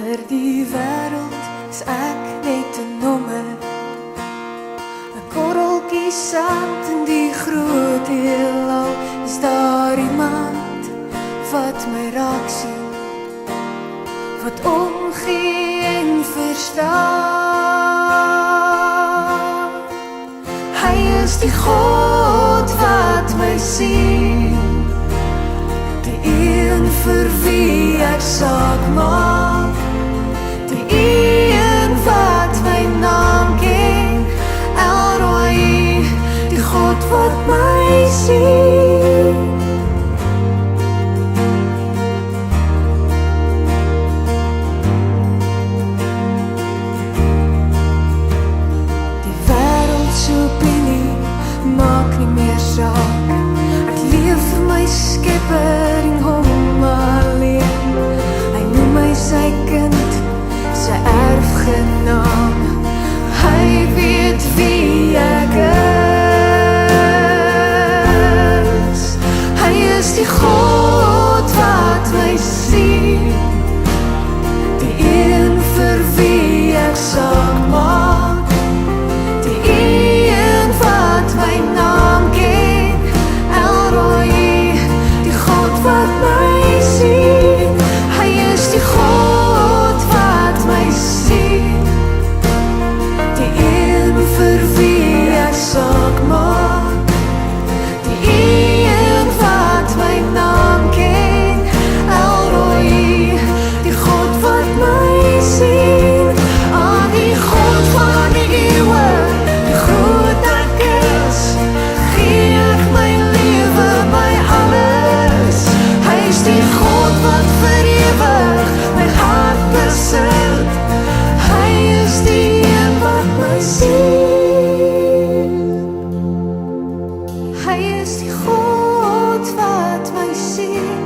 Vir die wêreld is ek net 'n nommer, 'n korreltjie sand in die groot heelal. Is daar iemand wat my raak sien, wat omgee en verstaan? Hy is die God wat my sien, die een vir wie ek saak maak, die een wat my naam ken, Elroy, die God wat my sien. Die wêreld se opinie maak nie meer saak, ek leef vir my Skepper en hom alleen. Hy noem my sy kind, sy erfgenaam. Hy weet wie ek is. Hy is die God wat my sien, die een vir wie ek saak maak, die een wat my naam ken, Elroy, die God wat my sien. Hy is die God wat my sien, die een vir wie ek saak maak, die een wat my naam ken, Elroy, die God wat my sien. Aan die God van die eeuwe, die groot ek is, gee ek my lewe, my alles. Hy is die God wat vir ewig my hart besit. Hy is die een wat my sien. Hy is die God wat my sien.